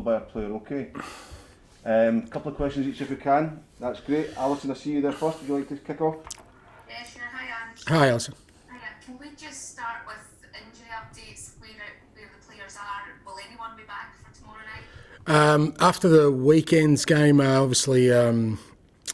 by a player, okay? Couple of questions each if we can. That's great. Alison, I see you there first. Would you like to kick off? Yeah, sure. Hi, Ange. Hi, Alison. Hiya. Can we just start with injury updates, where the players are? Will anyone be back for tomorrow night? After the weekend's game, obviously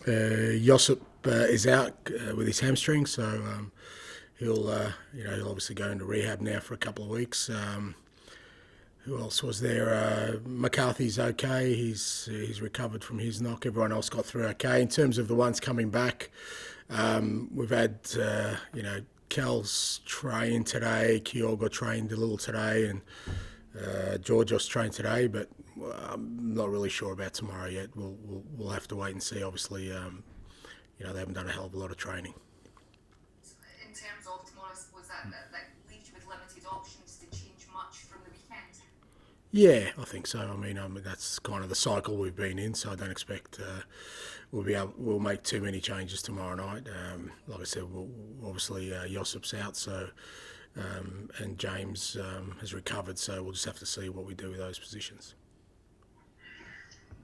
Josip is out with his hamstring, so he'll obviously go into rehab now for a couple of weeks. Who else was there? McCarthy's okay. He's recovered from his knock. Everyone else got through okay. In terms of the ones coming back, we've had Cal's trained today. Kyogo trained a little today, and Georgios trained today. But I'm not really sure about tomorrow yet. We'll have to wait and see. Obviously, they haven't done a hell of a lot of training. In terms of tomorrow, I suppose that leaves you with limited options to change much from the weekend. Yeah, I think so. I mean, that's kind of the cycle we've been in, so I don't expect we'll make too many changes tomorrow night. Like I said, obviously Josip's out, so and James has recovered, so we'll just have to see what we do with those positions.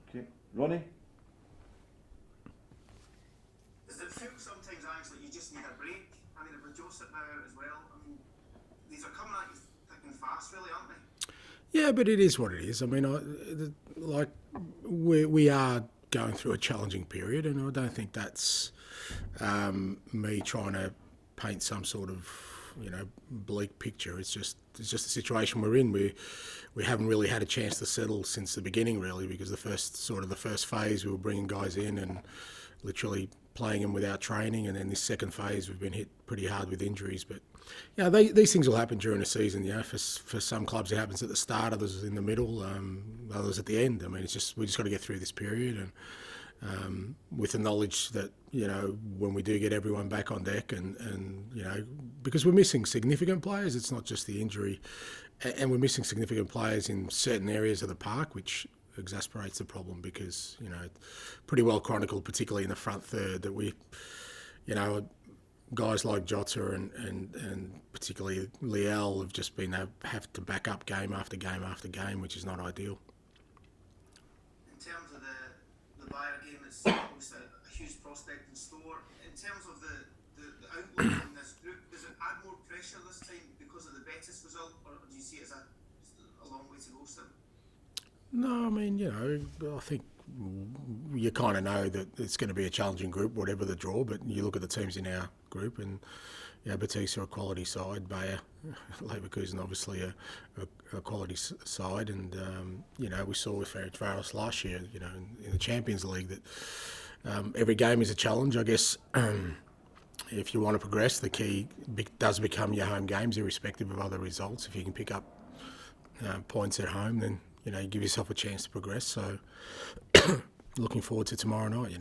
Okay, Ronnie. Does it feel sometimes, Ange, like you just need a break? I mean, with Joseph now out as well, I mean, these are coming at you thick and fast, really, aren't they? Yeah, but it is what it is. I mean, we are going through a challenging period, and I don't think that's me trying to paint some sort of bleak picture. It's just the situation we're in. We haven't really had a chance to settle since the beginning, really, because the first phase we were bringing guys in and literally playing them without training, and then this second phase we've been hit pretty hard with injuries. But these things will happen during the season. For some clubs it happens at the start, others in the middle, others at the end. I mean, we just got to get through this period, and with the knowledge that when we do get everyone back on deck, and because we're missing significant players, it's not just the injury, and we're missing significant players in certain areas of the park, which exasperates the problem, because pretty well chronicled, particularly in the front third, that we guys like Jota and particularly Liel have just have to back up game after game after game, which is not ideal. In terms of the Bayer game, it's obviously a huge prospect in store. In terms of the outlook in this group, does it add more pressure this time because of the Betis result, or do you see it as a long way to go still? No, I mean, I think you kind of know that it's going to be a challenging group, whatever the draw, but you look at the teams in our group, and Betis are a quality side, Bayer Leverkusen obviously a quality side, and we saw with Ferencváros last year, in the Champions League, that every game is a challenge. I guess if you want to progress, the key does become your home games, irrespective of other results. If you can pick up points at home, then you give yourself a chance to progress. So looking forward to tomorrow night.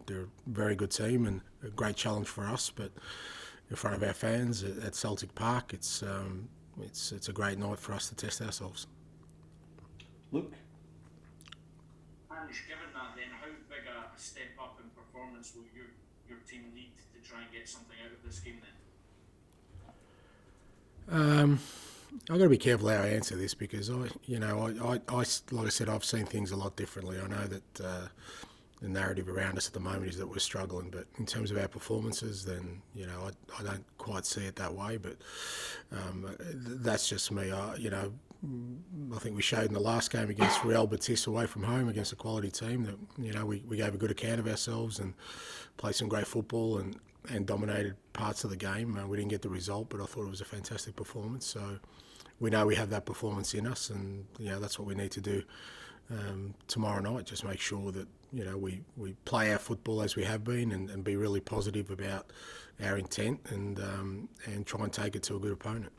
They're a very good team and a great challenge for us, but in front of our fans at Celtic Park, it's a great night for us to test ourselves. Luke. Ange, given that, then how big a step up in performance will your team need to try and get something out of this game then? I've got to be careful how I answer this, because I like I said, I've seen things a lot differently. I know that the narrative around us at the moment is that we're struggling, but in terms of our performances, then I don't quite see it that way. But that's just me. I think we showed in the last game against Real Betis away from home against a quality team that we gave a good account of ourselves and played some great football and dominated parts of the game. We didn't get the result, but I thought it was a fantastic performance. So we know we have that performance in us, and that's what we need to do tomorrow night. Just make sure that we play our football as we have been, and be really positive about our intent, and try and take it to a good opponent.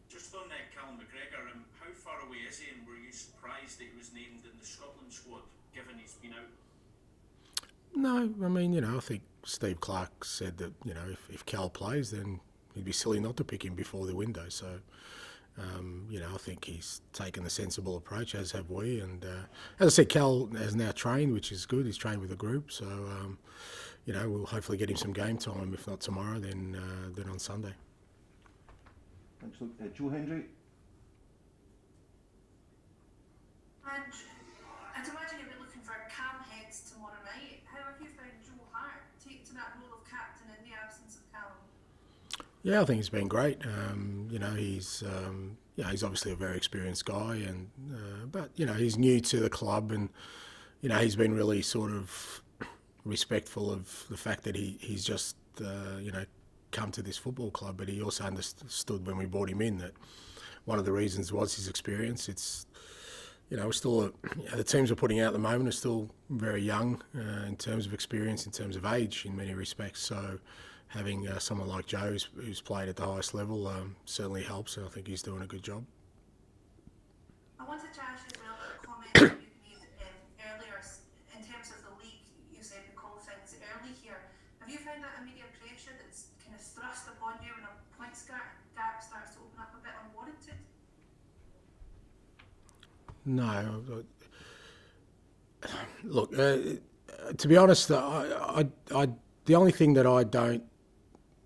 Just on Callum McGregor, how far away is he, and were you surprised that he was named in the Scotland squad, given he's been out? No, I mean, I think Steve Clark said that, if Cal plays, then he'd be silly not to pick him before the window. So, I think he's taken the sensible approach, as have we. And as I said, Cal has now trained, which is good. He's trained with the group. So, we'll hopefully get him some game time. If not tomorrow, then on Sunday. Thanks, Luke. Joe Hendry. Yeah, I think he's been great. He's he's obviously a very experienced guy, and but he's new to the club, and he's been really sort of respectful of the fact that he's just come to this football club, but he also understood when we brought him in that one of the reasons was his experience. It's we're still the teams we're putting out at the moment are still very young in terms of experience, in terms of age, in many respects. So having someone like Joe who's played at the highest level certainly helps, and I think he's doing a good job. I wanted to ask you as well about a comment that you made earlier in terms of the league. You said we call things early here. Have you found that immediate pressure that's kind of thrust upon you when a points gap starts to open up a bit unwarranted? No. Look, to be honest, the only thing that I don't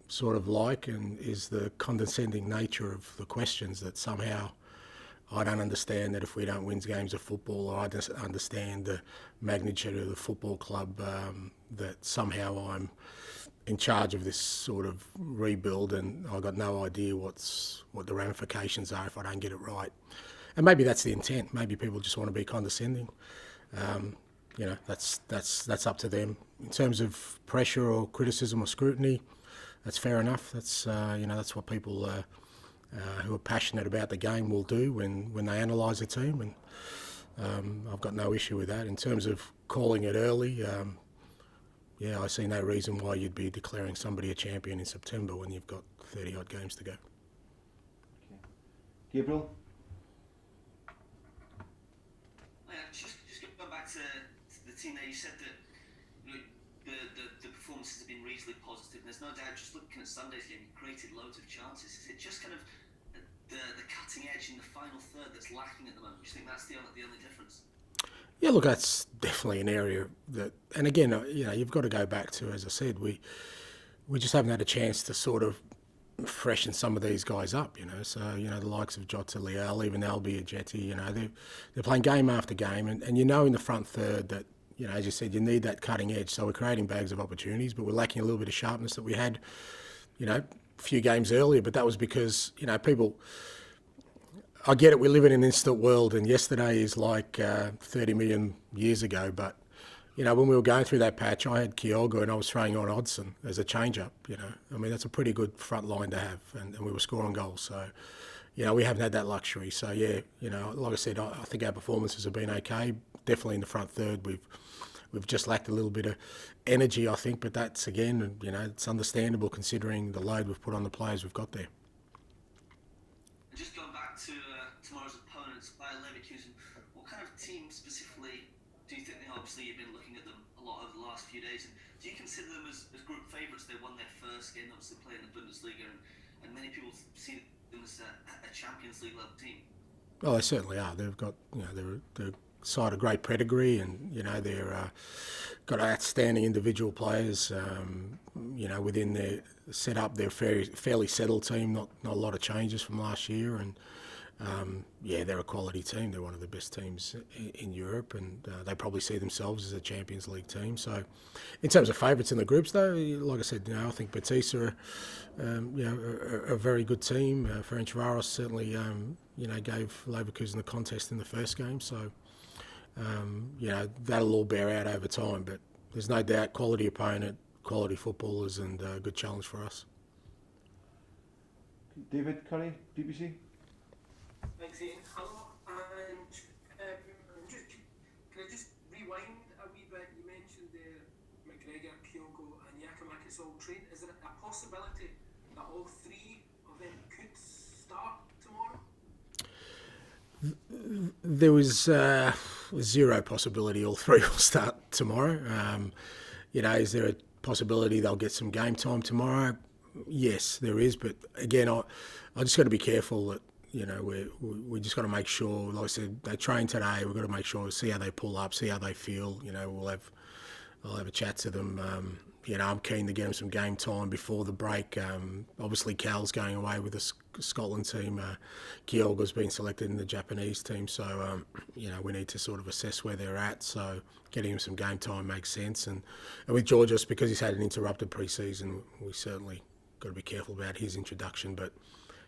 sort of like is the condescending nature of the questions, that somehow I don't understand that if we don't win games of football, or I just understand the magnitude of the football club, that somehow I'm in charge of this sort of rebuild and I've got no idea what the ramifications are if I don't get it right. And maybe that's the intent. Maybe people just want to be condescending. That's up to them. In terms of pressure or criticism or scrutiny, that's fair enough. That's what people who are passionate about the game will do when they analyse a team, and I've got no issue with that. In terms of calling it early, I see no reason why you'd be declaring somebody a champion in September when you've got 30 odd games to go. Okay. Gabriel? Just going back to the team there, you said that the performances have been reasonably positive, and there's no doubt, just looking at Sunday's game, you created loads of chances. Is it just kind of the cutting edge in the final third that's lacking at the moment? Do you think that's the only difference? Yeah, look, that's definitely an area that, and again, you've got to go back to, as I said, we just haven't had a chance to sort of freshen some of these guys up, So, the likes of Jota Leal, even Albi Ajeti, they're playing game after game, and in the front third that, as you said, you need that cutting edge. So we're creating bags of opportunities, but we're lacking a little bit of sharpness that we had, a few games earlier. But that was because, people, I get it, we live in an instant world, and yesterday is like 30 million years ago. But, when we were going through that patch, I had Kyogo and I was throwing on Hodgson as a change-up, I mean, that's a pretty good front line to have, and we were scoring goals. So, we haven't had that luxury. So, like I said, I think our performances have been okay. Definitely in the front third, we've just lacked a little bit of energy, I think. But that's, again, it's understandable considering the load we've put on the players we've got there. Just going back to tomorrow's opponents, Bayer Leverkusen, what kind of team specifically do you think they are? Obviously, you've been looking at them a lot over the last few days. And do you consider them as group favourites? They won their first game, obviously playing the Bundesliga, and many people see them as a Champions League level team. Oh, they certainly are. They've got, they're side of great pedigree, and they're got outstanding individual players. Within their setup, they're a fairly settled team. Not a lot of changes from last year, and they're a quality team. They're one of the best teams in Europe, and they probably see themselves as a Champions League team. So, in terms of favourites in the groups, though, like I said, I think Betis are a very good team. Ferencváros certainly gave Leverkusen the contest in the first game. So, that'll all bear out over time. But there's no doubt, quality opponent, quality footballers, and a good challenge for us. David Curry, BBC. Thanks, Ian. Hello, and can I just rewind a wee bit? You mentioned there McGregor, Kyogo, and Giakoumakis all trained. Is there a possibility that all three of them could start tomorrow? There was zero possibility all three will start tomorrow. Is there a possibility they'll get some game time tomorrow? Yes, there is. But again, I just got to be careful that we just got to make sure. Like I said, they train today. We've got to make sure, see how they pull up, see how they feel. I'll have a chat to them. I'm keen to get them some game time before the break. Obviously, Cal's going away with the Scotland team. Kyogo's been selected in the Japanese team. So, we need to sort of assess where they're at. So, getting him some game time makes sense. And with Georgios, because he's had an interrupted pre-season, we certainly got to be careful about his introduction, but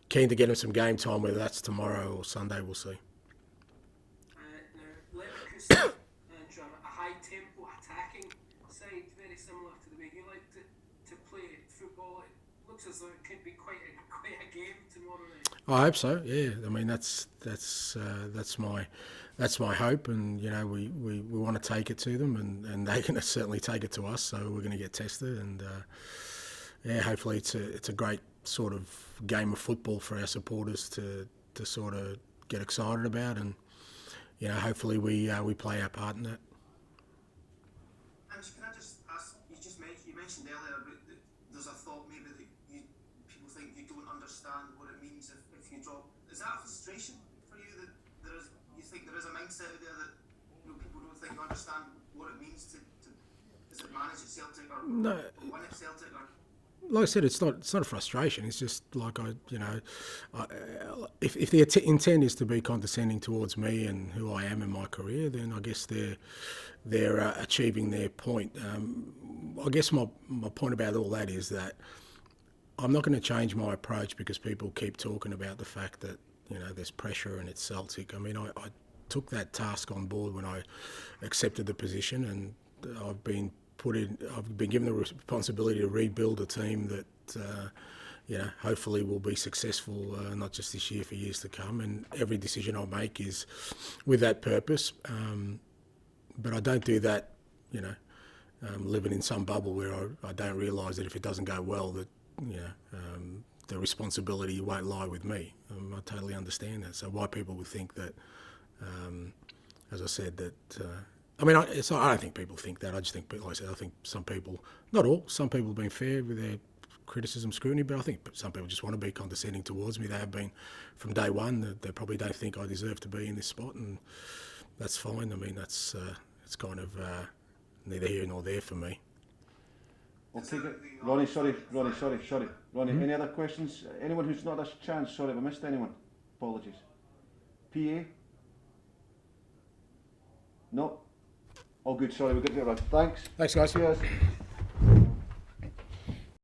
keen to get him some game time, whether that's tomorrow or Sunday, we'll see. Now, Leverkusen and a high-tempo attacking side, very similar to the way you like to play football. It looks as though it could be quite a game tomorrow night. I hope so. Yeah, I mean that's my hope, and you know we want to take it to them, and they're going to certainly take it to us. So we're going to get tested, and yeah, hopefully it's a great sort of game of football for our supporters to sort of get excited about, and you know hopefully we play our part in that. Ange, can I just ask? You mentioned earlier about there's a thought maybe that people think you don't understand what it means if you drop. Is that a frustration for you that you think there is a mindset out there that people don't think you understand what it means to is it manage at Celtic or win at Celtic or? Like I said, it's not a frustration. It's just like if the intent is to be condescending towards me and who I am in my career, then I guess they're achieving their point. I guess my point about all that is that I'm not going to change my approach because people keep talking about the fact that there's pressure and it's Celtic. I mean, I took that task on board when I accepted the position, and I've been given the responsibility to rebuild a team that hopefully will be successful, not just this year, for years to come. And every decision I make is with that purpose. But I don't do that, living in some bubble where I don't realise that if it doesn't go well, that the responsibility won't lie with me. I totally understand that. So why people would think that, as I said, that. I don't think people think that. I just think, like I said, I think some people, not all, some people have been fair with their criticism, scrutiny, but I think some people just want to be condescending towards me. They have been from day one. They probably don't think I deserve to be in this spot, and that's fine. I mean, it's kind of neither here nor there for me. We'll take it. Ronnie, sorry. Ronnie, any other questions? Anyone who's not had a chance? Sorry if I missed anyone. Apologies. PA? No? All good, sorry, we'll get to it. Thanks. Thanks, guys. Cheers.